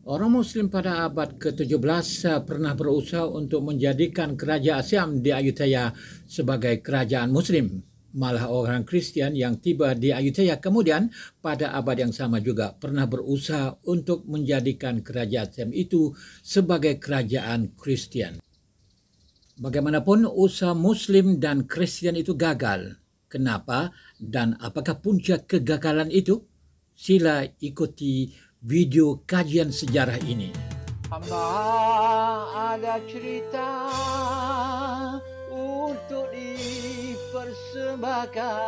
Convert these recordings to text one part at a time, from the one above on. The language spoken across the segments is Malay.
Orang Muslim pada abad ke-17 pernah berusaha untuk menjadikan Kerajaan Siam di Ayutthaya sebagai kerajaan Muslim. Malah orang Kristian yang tiba di Ayutthaya kemudian pada abad yang sama juga pernah berusaha untuk menjadikan Kerajaan Siam itu sebagai kerajaan Kristian. Bagaimanapun usaha Muslim dan Kristian itu gagal. Kenapa dan apakah punca kegagalan itu? Sila ikuti video kajian sejarah ini. Hamba ada cerita untuk dipersembahkan.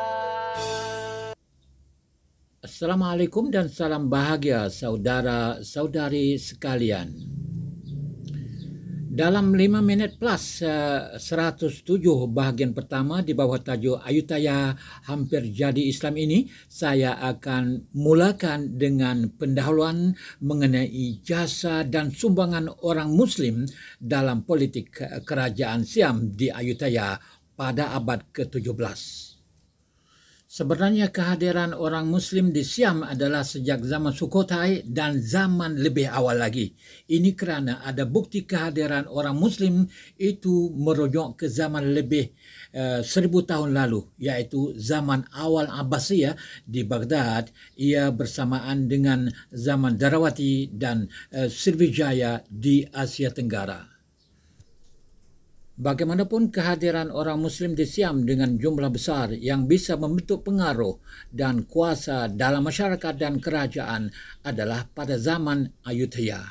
Assalamualaikum dan salam bahagia saudara-saudari sekalian. Dalam 5 minit plus 107 bahagian pertama di bawah tajuk Ayutthaya hampir jadi Islam ini, saya akan mulakan dengan pendahuluan mengenai jasa dan sumbangan orang Muslim dalam politik kerajaan Siam di Ayutthaya pada abad ke-17. Sebenarnya kehadiran orang Muslim di Siam adalah sejak zaman Sukhothai dan zaman lebih awal lagi. Ini kerana ada bukti kehadiran orang Muslim itu merujuk ke zaman lebih 1000 tahun lalu, iaitu zaman awal Abbasiyah di Baghdad. Ia bersamaan dengan zaman Dharrawati dan Sriwijaya di Asia Tenggara. Bagaimanapun kehadiran orang Muslim di Siam dengan jumlah besar yang bisa membentuk pengaruh dan kuasa dalam masyarakat dan kerajaan adalah pada zaman Ayutthaya.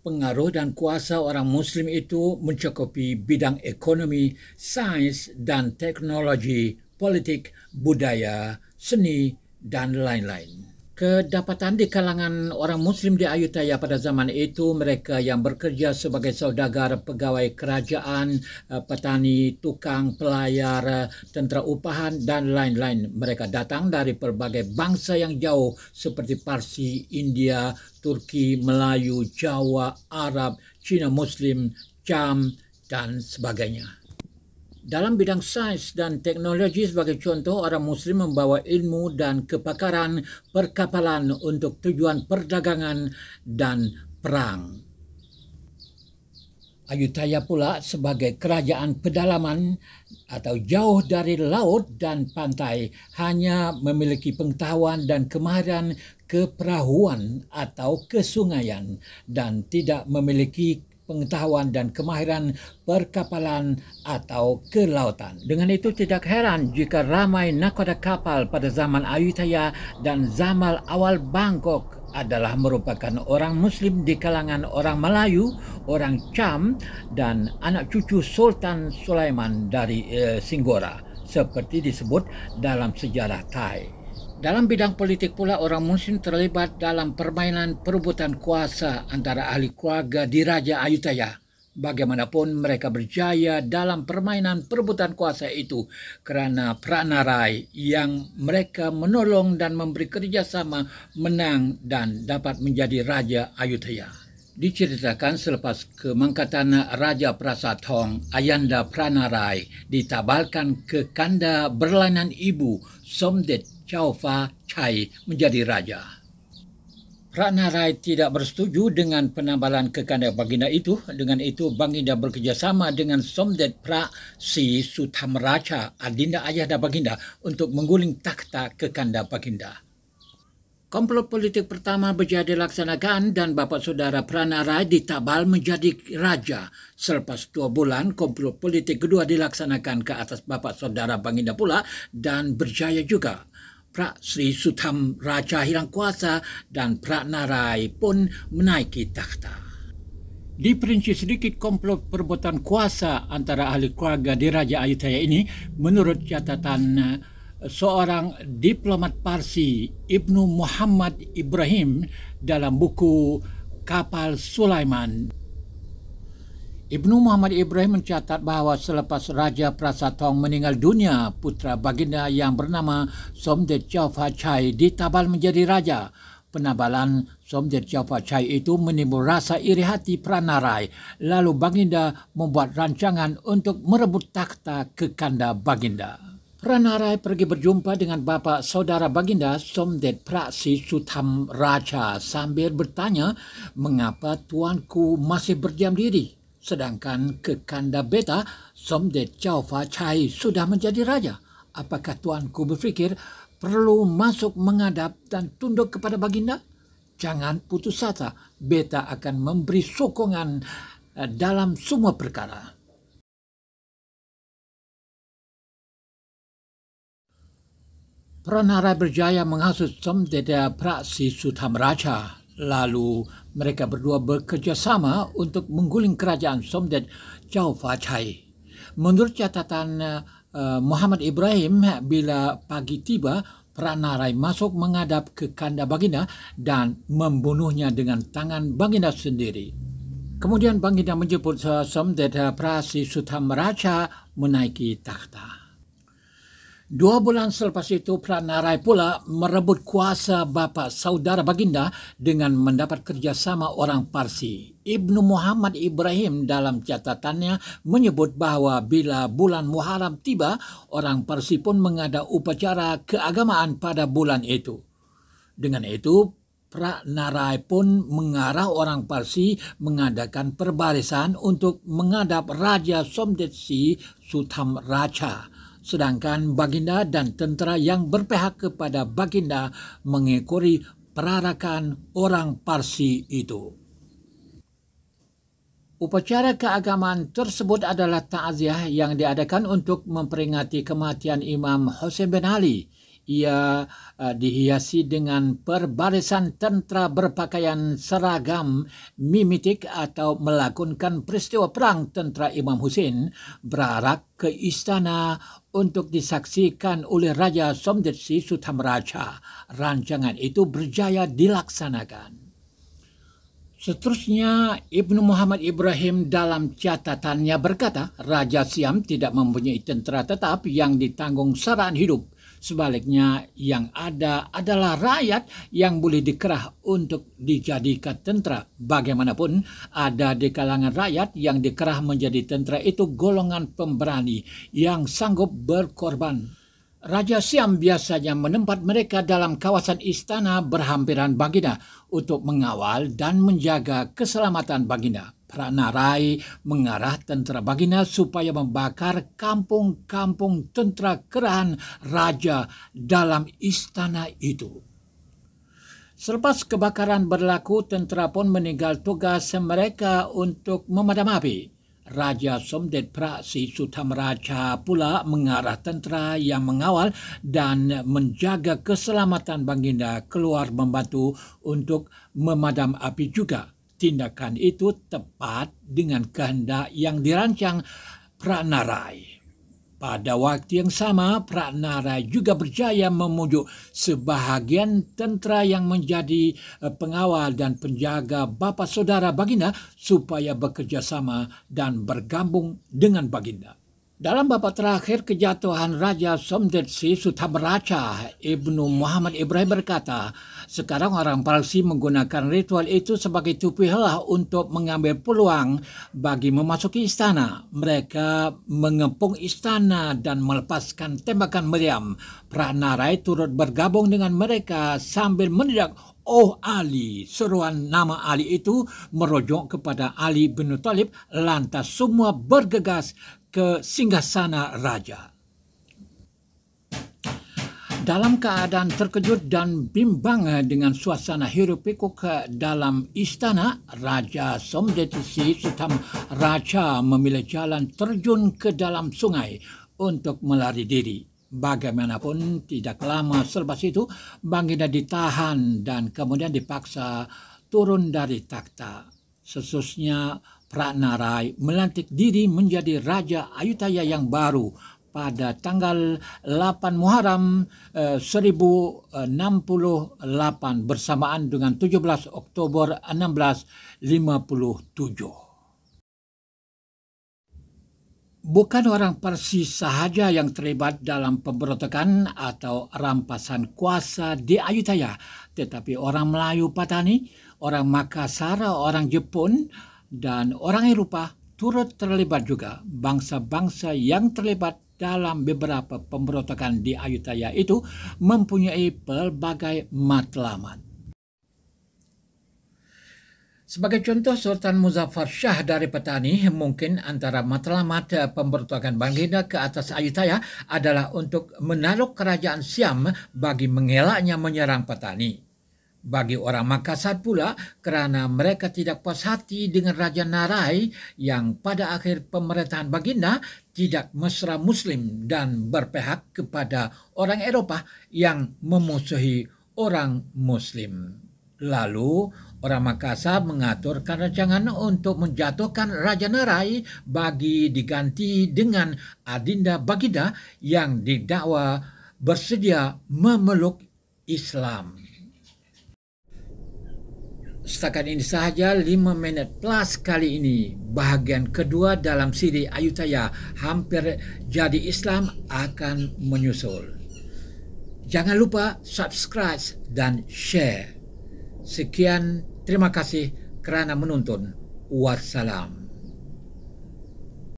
Pengaruh dan kuasa orang Muslim itu mencakupi bidang ekonomi, sains dan teknologi, politik, budaya, seni dan lain-lain. Kedapatan di kalangan orang Muslim di Ayutthaya pada zaman itu, mereka yang bekerja sebagai saudagar, pegawai kerajaan, petani, tukang, pelayar, tentera upahan dan lain-lain. Mereka datang dari pelbagai bangsa yang jauh seperti Parsi, India, Turki, Melayu, Jawa, Arab, Cina Muslim, Cham dan sebagainya. Dalam bidang sains dan teknologi sebagai contoh, orang Muslim membawa ilmu dan kepakaran perkapalan untuk tujuan perdagangan dan perang. Ayutthaya pula sebagai kerajaan pedalaman atau jauh dari laut dan pantai hanya memiliki pengetahuan dan kemahiran keperahuan atau kesungaian dan tidak memiliki pengetahuan dan kemahiran perkapalan atau kelautan. Dengan itu tidak heran jika ramai nakoda kapal pada zaman Ayutthaya dan zaman awal Bangkok adalah merupakan orang Muslim di kalangan orang Melayu, orang Cham dan anak cucu Sultan Sulaiman dari Singgora seperti disebut dalam sejarah Thai. Dalam bidang politik pula, orang Muslim terlibat dalam permainan perebutan kuasa antara ahli keluarga di Raja Ayutthaya. Bagaimanapun mereka berjaya dalam permainan perebutan kuasa itu kerana Pranarai yang mereka menolong dan memberi kerjasama menang dan dapat menjadi Raja Ayutthaya. Diceritakan selepas kemangkatan Raja Prasatong, Ayanda Pranarai ditabalkan ke kanda berlainan ibu Somdet Chaufa Chai menjadi raja. Pranarai tidak bersetuju dengan penambalan ke kanda baginda itu. Dengan itu, baginda bekerjasama dengan Somdet Pra Si Suthamraja, adinda ayahda baginda, untuk mengguling takhta ke kanda baginda. Komplot politik pertama berjaya dilaksanakan dan bapa saudara Pranarai ditabal menjadi raja. Selepas 2 bulan, komplot politik kedua dilaksanakan ke atas bapa saudara baginda pula dan berjaya juga. Pra Sri Suthamraja hilang kuasa dan Pranarai pun menaiki takhta. Diperinci sedikit komplot perebutan kuasa antara ahli keluarga di Raja Ayutthaya ini menurut catatan seorang diplomat Parsi, Ibnu Muhammad Ibrahim, dalam buku Kapal Sulaiman. Ibnu Muhammad Ibrahim mencatat bahawa selepas Raja Prasatong meninggal dunia, putra baginda yang bernama Somdet Chaufa Chai ditabal menjadi raja. Penabalan Somdet Chaufa Chai itu menimbul rasa iri hati Pranarai. Lalu baginda membuat rancangan untuk merebut takhta ke kanda baginda. Pranarai pergi berjumpa dengan bapa saudara baginda Somdet Praksi Sutham Raja sambil bertanya mengapa tuanku masih berdiam diri. Sedangkan Kekanda Beta Somdet Chow Fa Chai sudah menjadi raja. Apakah tuanku berfikir perlu masuk menghadap dan tunduk kepada baginda? Jangan putus asa, Beta akan memberi sokongan dalam semua perkara. Pranarai berjaya menghasut Somdet Praksi Sutham Raja. Lalu mereka berdua bekerjasama untuk mengguling kerajaan Somdet Chow Fa Chai. Menurut catatan Muhammad Ibrahim, bila pagi tiba, Pranarai masuk menghadap ke kanda baginda dan membunuhnya dengan tangan baginda sendiri. Kemudian baginda menjemput Somdet Praksi Sutham Raja menaiki takhta. 2 bulan selepas itu, Pranarai pula merebut kuasa bapa saudara baginda dengan mendapat kerjasama orang Parsi. Ibnu Muhammad Ibrahim dalam catatannya menyebut bahawa bila bulan Muharram tiba, orang Parsi pun mengada upacara keagamaan pada bulan itu. Dengan itu, Pranarai pun mengarah orang Parsi mengadakan perbarisan untuk menghadap Raja Somdet Si Sutham Raja. Sedangkan baginda dan tentera yang berpihak kepada baginda mengikuti perarakan orang Parsi itu. Upacara keagamaan tersebut adalah takziah yang diadakan untuk memperingati kematian Imam Hussein bin Ali. Ia dihiasi dengan perbarisan tentera berpakaian seragam mimitik atau melakonkan peristiwa perang tentera Imam Hussein berarak ke istana untuk disaksikan oleh Raja Somdet Si Sutham Raja. Rancangan itu berjaya dilaksanakan. Seterusnya, Ibnu Muhammad Ibrahim dalam catatannya berkata, Raja Siam tidak mempunyai tentera tetap yang ditanggung saraan hidup. Sebaliknya, yang ada adalah rakyat yang boleh dikerah untuk dijadikan tentera. Bagaimanapun, ada di kalangan rakyat yang dikerah menjadi tentera itu golongan pemberani yang sanggup berkorban. Raja Siam biasanya menempat mereka dalam kawasan istana berhampiran baginda untuk mengawal dan menjaga keselamatan baginda. Pranarai mengarah tentera baginda supaya membakar kampung-kampung tentera kerahan raja dalam istana itu. Selepas kebakaran berlaku, tentera pun meninggal tugas mereka untuk memadam api. Raja Somdet Praksi Sutham Raja pula mengarah tentera yang mengawal dan menjaga keselamatan baginda keluar membantu untuk memadam api juga. Tindakan itu tepat dengan kehendak yang dirancang Pranarai. Pada waktu yang sama, Pranarai juga berjaya memujuk sebahagian tentera yang menjadi pengawal dan penjaga bapa saudara baginda supaya bekerjasama dan bergabung dengan baginda. Dalam bab terakhir kejatuhan Raja Somdet Si Sutham Raja, Ibnu Muhammad Ibrahim berkata, sekarang orang Parsi menggunakan ritual itu sebagai tupi helah untuk mengambil peluang bagi memasuki istana. Mereka mengepung istana dan melepaskan tembakan meriam. Pranarai turut bergabung dengan mereka sambil meneriak, "Oh Ali!" Seruan nama Ali itu merujuk kepada Ali bin Thalib. Lantas semua bergegas ke singgasana raja. Dalam keadaan terkejut dan bimbang dengan suasana hiruk-pikuk dalam istana, Raja Somdet Si Sutham Raja memilih jalan terjun ke dalam sungai untuk melari diri. Bagaimanapun, tidak lama selepas itu, baginda ditahan dan kemudian dipaksa turun dari takhta. Seterusnya, Pranarai melantik diri menjadi Raja Ayutthaya yang baru pada tanggal 8 Muharram 1068 bersamaan dengan 17 Oktober 1657. Bukan orang Parsi sahaja yang terlibat dalam pemberontakan atau rampasan kuasa di Ayutthaya, tetapi orang Melayu Patani, orang Makassar, orang Jepun, dan orang Eropah turut terlibat juga. Bangsa-bangsa yang terlibat dalam beberapa pemberontakan di Ayutthaya itu mempunyai pelbagai matlamat. Sebagai contoh, Sultan Muzaffar Shah dari Patani, mungkin antara matlamat pemberontakan Baginda ke atas Ayutthaya adalah untuk menakluk kerajaan Siam bagi mengelaknya menyerang Patani. Bagi orang Makassar pula, kerana mereka tidak puas hati dengan Raja Narai yang pada akhir pemerintahan Baginda tidak mesra Muslim dan berpihak kepada orang Eropah yang memusuhi orang Muslim. Lalu, orang Makassar mengaturkan rancangan untuk menjatuhkan Raja Narai bagi diganti dengan Adinda Baginda yang didakwa bersedia memeluk Islam. Setakat ini sahaja 5 minit plus kali ini. Bahagian kedua dalam siri Ayutthaya hampir jadi Islam akan menyusul. Jangan lupa subscribe dan share. Sekian, terima kasih kerana menonton. Wassalam.